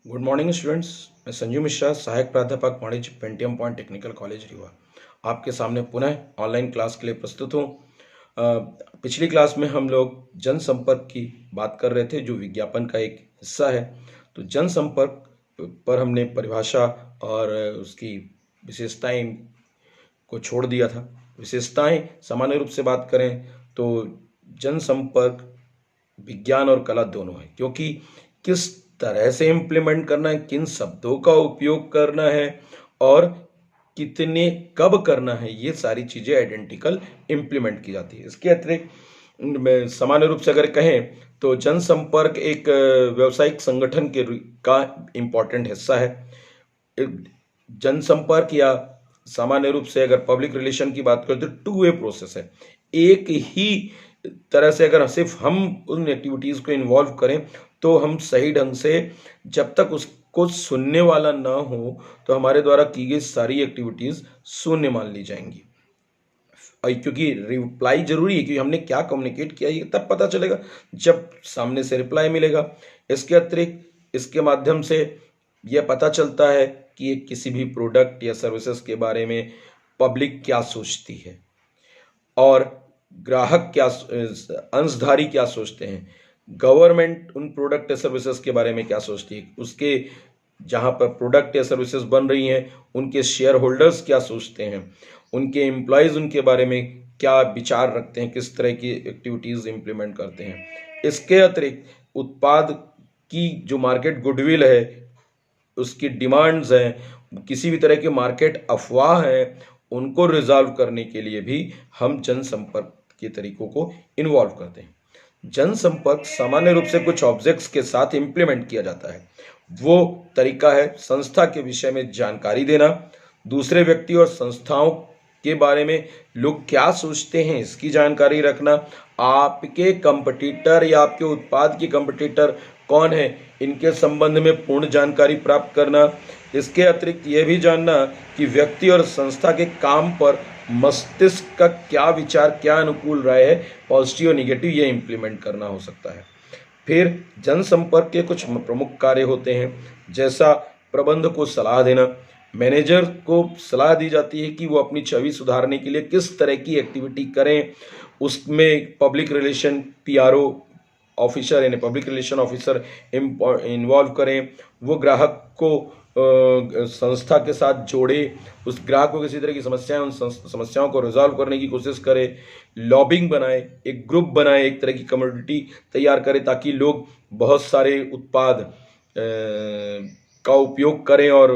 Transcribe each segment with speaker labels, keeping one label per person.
Speaker 1: Good morning students. मैं संजू मिश्रा, सहायक प्राध्यापक वाणिज्य Pentium point technical college Rewa, आपके सामने पुनः ऑनलाइन क्लास के लिए प्रस्तुत हूँ। पिछली क्लास में हम लोग जनसंपर्क की बात कर रहे थे, जो विज्ञापन का एक हिस्सा है। तो जनसंपर्क पर हमने परिभाषा और उसकी विशेषताएं को छोड़ दिया था। विशेषताएं सामान्य रूप से बात करें तो जनसंपर्क विज्ञान और कला दोनों है, क्योंकि किस तरह से इम्प्लीमेंट करना है, किन शब्दों का उपयोग करना है और कितने कब करना है, ये सारी चीज़ें आइडेंटिकल इम्प्लीमेंट की जाती है। इसके अतिरिक्त सामान्य रूप से अगर कहें तो जनसंपर्क एक व्यावसायिक संगठन का इम्पोर्टेंट हिस्सा है। जनसंपर्क या सामान्य रूप से अगर पब्लिक रिलेशन की बात करें तो टू वे प्रोसेस है। एक ही तरह से अगर सिर्फ हम उन एक्टिविटीज़ को इन्वॉल्व करें तो हम सही ढंग से, जब तक उसको सुनने वाला ना हो तो हमारे द्वारा की गई सारी एक्टिविटीज़ शून्य मान ली जाएंगी। क्योंकि रिप्लाई जरूरी है, क्योंकि हमने क्या कम्युनिकेट किया ये तब पता चलेगा जब सामने से रिप्लाई मिलेगा। इसके अतिरिक्त इसके माध्यम से यह पता चलता है कि किसी भी प्रोडक्ट या सर्विसेज के बारे में पब्लिक क्या सोचती है और ग्राहक क्या, अंशधारी क्या सोचते हैं, गवर्नमेंट उन प्रोडक्ट या सर्विसेज के बारे में क्या सोचती है, उसके जहाँ पर प्रोडक्ट या सर्विसेज बन रही हैं उनके शेयर होल्डर्स क्या सोचते हैं, उनके एम्प्लॉयज़ उनके बारे में क्या विचार रखते हैं, किस तरह की एक्टिविटीज़ इम्प्लीमेंट करते हैं। इसके अतिरिक्त उत्पाद की जो मार्केट गुडविल है, उसकी डिमांड्स हैं, किसी भी तरह के मार्केट अफवाह हैं, उनको रिजॉल्व करने के लिए भी हम जनसंपर्क के तरीकों को इन्वॉल्व करते हैं। जनसंपर्क सामान्य रूप से कुछ ऑब्जेक्ट्स के साथ इम्प्लीमेंट किया जाता है। वो तरीका है संस्था के विषय में जानकारी देना, दूसरे व्यक्ति और संस्थाओं के बारे में लोग क्या सोचते हैं इसकी जानकारी रखना, आपके कंपटीटर या आपके उत्पाद के कंपटीटर कौन है इनके संबंध में पूर्ण जानकारी प्राप्त करना। इसके अतिरिक्त यह भी जानना कि व्यक्ति और संस्था के काम पर मस्तिष्क का क्या विचार, क्या अनुकूल राय है, पॉजिटिव और निगेटिव, ये इम्प्लीमेंट करना हो सकता है। फिर जनसंपर्क के कुछ प्रमुख कार्य होते हैं, जैसा प्रबंधक को सलाह देना। मैनेजर को सलाह दी जाती है कि वो अपनी छवि सुधारने के लिए किस तरह की एक्टिविटी करें। उसमें पब्लिक रिलेशन पीआरओ ऑफिसर यानी पब्लिक रिलेशन ऑफिसर इन्वॉल्व करें। वो ग्राहक को संस्था के साथ जोड़े, उस ग्राहक को किसी तरह की समस्याएं, उन समस्याओं को रिजॉल्व करने की कोशिश करे। लॉबिंग बनाए, एक ग्रुप बनाए, एक तरह की कम्युनिटी तैयार करे ताकि लोग बहुत सारे उत्पाद का उपयोग करें और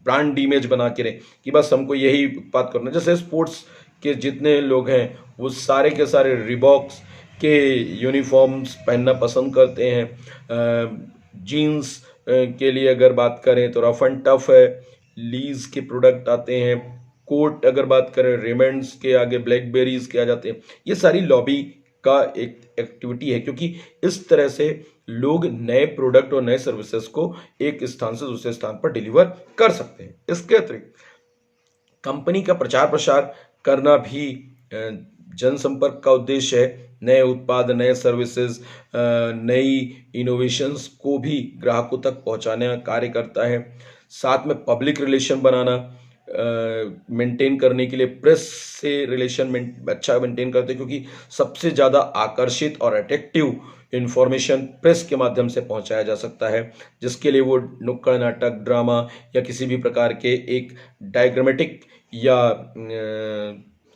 Speaker 1: ब्रांड इमेज बना के रहें कि बस हमको यही उत्पाद करना। जैसे स्पोर्ट्स के जितने लोग हैं वो सारे के सारे रिबॉक्स के यूनिफॉर्म्स पहनना पसंद करते हैं। जीन्स के लिए अगर बात करें तो रफ एंड टफ है, लीज के प्रोडक्ट आते हैं। कोट अगर बात करें रेमंड्स के आगे ब्लैकबेरीज के आ जाते हैं। ये सारी लॉबी का एक एक्टिविटी है, क्योंकि इस तरह से लोग नए प्रोडक्ट और नए सर्विसेज को एक स्थान से दूसरे स्थान पर डिलीवर कर सकते हैं। इसके अतिरिक्त कंपनी का प्रचार प्रसार करना भी जनसंपर्क का उद्देश्य है। नए उत्पाद, नए सर्विसेज, नई इनोवेशंस को भी ग्राहकों तक पहुंचाने का कार्य करता है। साथ में पब्लिक रिलेशन बनाना, मेंटेन करने के लिए प्रेस से रिलेशन अच्छा मेंटेन करते हैं, क्योंकि सबसे ज़्यादा आकर्षित और अट्रैक्टिव इन्फॉर्मेशन प्रेस के माध्यम से पहुंचाया जा सकता है, जिसके लिए वो नुक्कड़ नाटक, ड्रामा या किसी भी प्रकार के एक डायग्रामेटिक या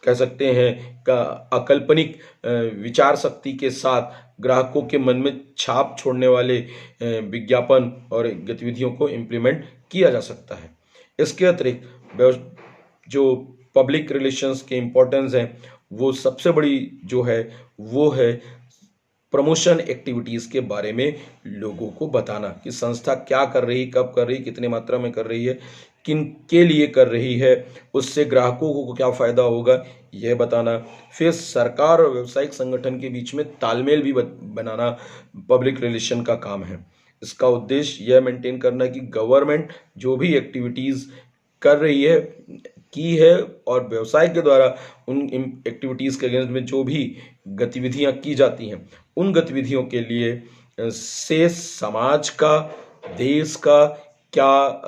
Speaker 1: कह सकते हैं का अकाल्पनिक विचार शक्ति के साथ ग्राहकों के मन में छाप छोड़ने वाले विज्ञापन और गतिविधियों को इम्प्लीमेंट किया जा सकता है। इसके अतिरिक्त जो पब्लिक रिलेशंस के इम्पोर्टेंस हैं, वो सबसे बड़ी जो है वो है प्रमोशन एक्टिविटीज़ के बारे में लोगों को बताना कि संस्था क्या कर रही, कब कर रही, कितने मात्रा में कर रही है, किन के लिए कर रही है, उससे ग्राहकों को क्या फ़ायदा होगा, यह बताना। फिर सरकार और व्यावसायिक संगठन के बीच में तालमेल भी बनाना पब्लिक रिलेशन का काम है। इसका उद्देश्य यह मेंटेन करना कि गवर्नमेंट जो भी एक्टिविटीज़ कर रही है की है और व्यवसाय के द्वारा उन एक्टिविटीज़ के अगेंस्ट में जो भी गतिविधियां की जाती हैं, उन गतिविधियों के लिए से समाज का देश का क्या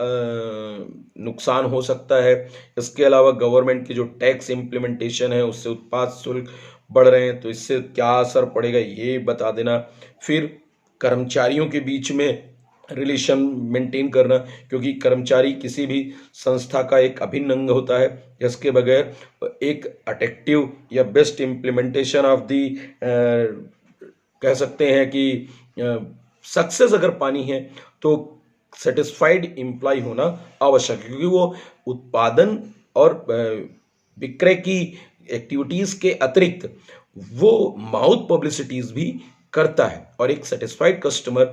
Speaker 1: नुकसान हो सकता है। इसके अलावा गवर्नमेंट की जो टैक्स इम्प्लीमेंटेशन है उससे उत्पाद शुल्क बढ़ रहे हैं तो इससे क्या असर पड़ेगा ये बता देना। फिर कर्मचारियों के बीच में रिलेशन मेंटेन करना, क्योंकि कर्मचारी किसी भी संस्था का एक अभिन्न अंग होता है जिसके बगैर एक अट्रैक्टिव या बेस्ट इम्प्लीमेंटेशन ऑफ दी कह सकते हैं कि सक्सेस अगर पानी है तो सेटिस्फाइड एम्प्लॉय होना आवश्यक है, क्योंकि वो उत्पादन और विक्रय की एक्टिविटीज के अतिरिक्त वो माउथ पब्लिसिटीज भी करता है और एक सेटिस्फाइड कस्टमर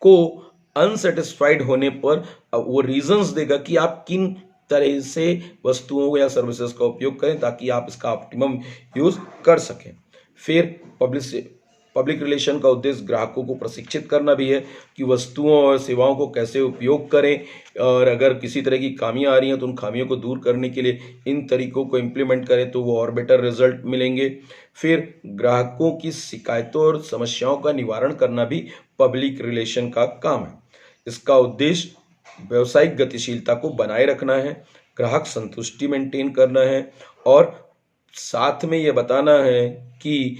Speaker 1: को अनसेटिस्फाइड होने पर वो रीजंस देगा कि आप किन तरह से वस्तुओं या सर्विसेज का उपयोग करें ताकि आप इसका ऑप्टिमम यूज कर सकें। फिर पब्लिक रिलेशन का उद्देश्य ग्राहकों को प्रशिक्षित करना भी है कि वस्तुओं और सेवाओं को कैसे उपयोग करें, और अगर किसी तरह की खामियां आ रही हैं तो उन खामियों को दूर करने के लिए इन तरीकों को इम्प्लीमेंट करें तो वो और बेटर रिजल्ट मिलेंगे। फिर ग्राहकों की शिकायतों और समस्याओं का निवारण करना भी पब्लिक रिलेशन का काम है। इसका उद्देश्य व्यावसायिक गतिशीलता को बनाए रखना है, ग्राहक संतुष्टि मेंटेन करना है और साथ में ये बताना है कि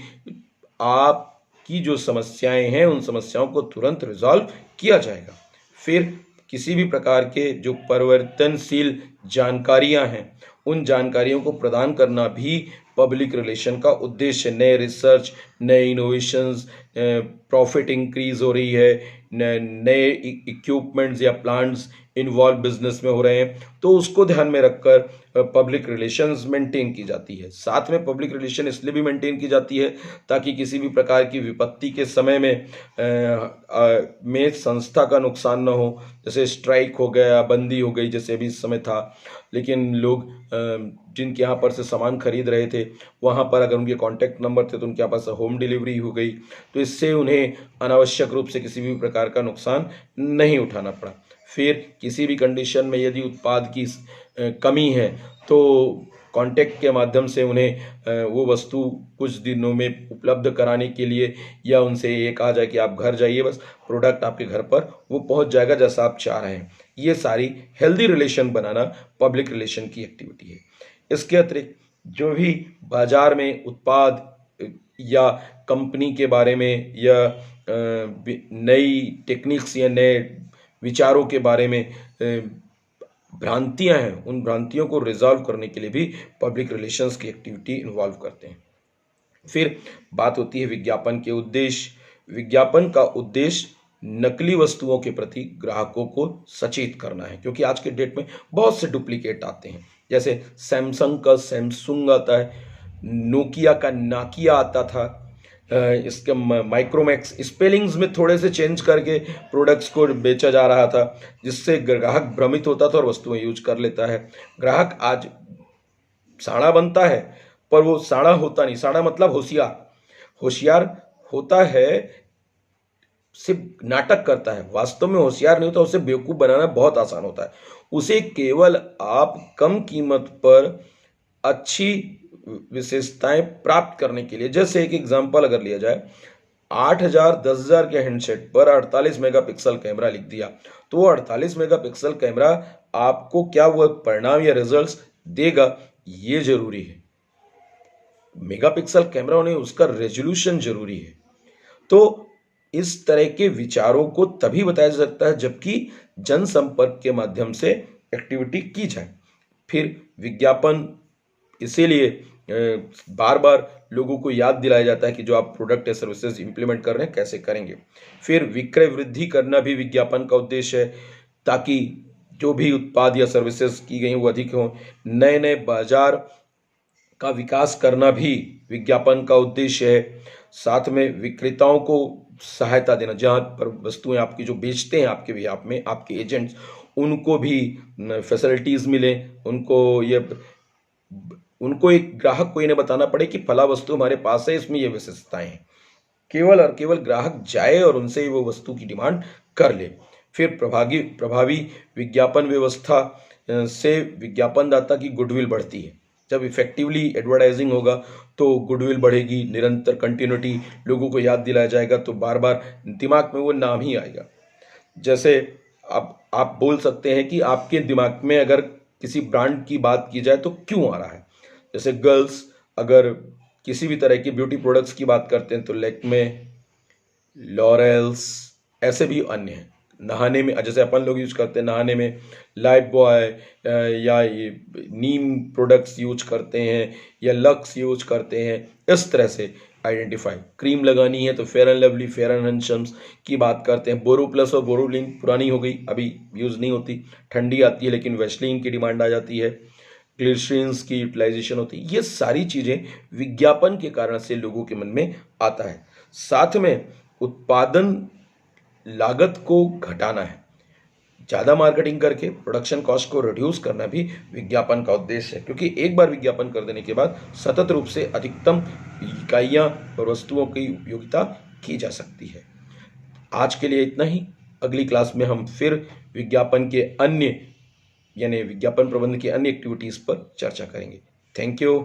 Speaker 1: आपकी जो समस्याएं हैं उन समस्याओं को तुरंत रिजॉल्व किया जाएगा। फिर किसी भी प्रकार के जो परिवर्तनशील जानकारियां हैं उन जानकारियों को प्रदान करना भी पब्लिक रिलेशन का उद्देश्य है। नए रिसर्च, नए इनोवेशंस, प्रॉफिट इंक्रीज हो रही है, नए इक्विपमेंट्स या प्लांट्स इन्वॉल्व बिजनेस में हो रहे हैं तो उसको ध्यान में रखकर पब्लिक रिलेशंस मेंटेन की जाती है। साथ में पब्लिक रिलेशन इसलिए भी मेंटेन की जाती है ताकि किसी भी प्रकार की विपत्ति के समय में संस्था का नुकसान न हो, जैसे स्ट्राइक हो गया, बंदी हो गई जैसे अभी इस समय था, लेकिन लोग जिनके यहाँ पर से सामान खरीद रहे थे वहाँ पर अगर उनके कॉन्टैक्ट नंबर थे तो उनके यहाँ पास होम डिलीवरी हो गई तो इससे उन्हें अनावश्यक रूप से किसी भी प्रकार का नुकसान नहीं उठाना पड़ा। फिर किसी भी कंडीशन में यदि उत्पाद की कमी है तो कॉन्टैक्ट के माध्यम से उन्हें वो वस्तु कुछ दिनों में उपलब्ध कराने के लिए या उनसे ये कहा जाए कि आप घर जाइए, बस प्रोडक्ट आपके घर पर वो पहुंच जाएगा जैसा आप चाह रहे हैं। ये सारी हेल्दी रिलेशन बनाना पब्लिक रिलेशन की एक्टिविटी है। इसके अतिरिक्त जो भी बाजार में उत्पाद या कंपनी के बारे में या नई टेक्निक्स या नए विचारों के बारे में भ्रांतियां हैं उन भ्रांतियों को रिजॉल्व करने के लिए भी पब्लिक रिलेशंस की एक्टिविटी इन्वॉल्व करते हैं। फिर बात होती है विज्ञापन के उद्देश्य। विज्ञापन का उद्देश्य नकली वस्तुओं के प्रति ग्राहकों को सचेत करना है, क्योंकि आज के डेट में बहुत से डुप्लीकेट आते हैं। जैसे सैमसंग का सैमसंग आता है, नोकिया का नाकिया आता था, इसके माइक्रोमैक्स स्पेलिंग्स में थोड़े से चेंज करके प्रोडक्ट्स को बेचा जा रहा था जिससे ग्राहक भ्रमित होता था और वस्तुएं यूज कर लेता है। ग्राहक आज साड़ा बनता है पर वो साड़ा होता नहीं। साड़ा मतलब होशियार, होशियार होता है, सिर्फ नाटक करता है, वास्तव में होशियार नहीं होता। उसे बेवकूफ बनाना बहुत आसान होता है। उसे केवल आप कम कीमत पर अच्छी विशेषताएं प्राप्त करने के लिए, जैसे एक एग्जांपल अगर लिया जाए, 8,000 10,000 के हैंडसेट पर 48 मेगापिक्सल कैमरा लिख दिया तो वो 48 मेगापिक्सल कैमरा आपको क्या वो परिणाम या रिजल्ट्स देगा ये जरूरी है। मेगापिक्सल कैमरा होने उसका रेजोल्यूशन जरूरी है। तो इस तरह के विचारों को तभी बताया जा सकता है जबकि जनसंपर्क के माध्यम से एक्टिविटी की जाए। फिर विज्ञापन इसीलिए बार बार लोगों को याद दिलाया जाता है कि जो आप प्रोडक्ट या सर्विसेज इंप्लीमेंट कर रहे हैं कैसे करेंगे। फिर विक्रय वृद्धि करना भी विज्ञापन का उद्देश्य है ताकि जो भी उत्पाद या सर्विसेज की गई वो अधिक हों। नए नए बाजार का विकास करना भी विज्ञापन का उद्देश्य है। साथ में विक्रेताओं को सहायता देना, जहाँ पर वस्तुएं आपकी जो बेचते हैं आपके भी आप में आपके एजेंट्स, उनको भी फैसिलिटीज मिले, उनको एक ग्राहक को इन्हें बताना पड़े कि फला वस्तु हमारे पास है, इसमें ये विशेषताएं हैं। केवल और केवल ग्राहक जाए और उनसे वो वस्तु की डिमांड कर ले। फिर प्रभावी विज्ञापन व्यवस्था से विज्ञापनदाता की गुडविल बढ़ती है। जब इफेक्टिवली एडवर्टाइजिंग होगा तो गुडविल बढ़ेगी, निरंतर कंटिन्यूटी, लोगों को याद दिलाया जाएगा तो बार बार दिमाग में वो नाम ही आएगा। जैसे आप बोल सकते हैं कि आपके दिमाग में अगर किसी ब्रांड की बात की जाए तो क्यों आ रहा है। जैसे गर्ल्स अगर किसी भी तरह की ब्यूटी प्रोडक्ट्स की बात करते हैं तो लैक्मे, लॉरेल्स, ऐसे भी अन्य हैं। नहाने में जैसे अपन लोग यूज करते हैं, नहाने में लाइफ बॉय या ये नीम प्रोडक्ट्स यूज करते हैं या लक्स यूज करते हैं। इस तरह से आइडेंटिफाई। क्रीम लगानी है तो fair and lovely, fair and handsomes की बात करते हैं। बोरो प्लस और बोरोलिन पुरानी हो गई, अभी यूज नहीं होती, ठंडी आती है, लेकिन वैसलीन की डिमांड आ जाती है। ग्लिसरीन्स की यूटिलाइजेशन होती है। ये सारी चीजें विज्ञापन के कारण से लोगों के मन में आता है। साथ में उत्पादन लागत को घटाना है, ज़्यादा मार्केटिंग करके प्रोडक्शन कॉस्ट को रिड्यूस करना भी विज्ञापन का उद्देश्य है, क्योंकि एक बार विज्ञापन कर देने के बाद सतत रूप से अधिकतम इकाइयाँ और वस्तुओं की उपयोगिता की जा सकती है। आज के लिए इतना ही। अगली क्लास में हम फिर विज्ञापन के अन्य यानी विज्ञापन प्रबंधन की अन्य एक्टिविटीज़ पर चर्चा करेंगे। Thank you.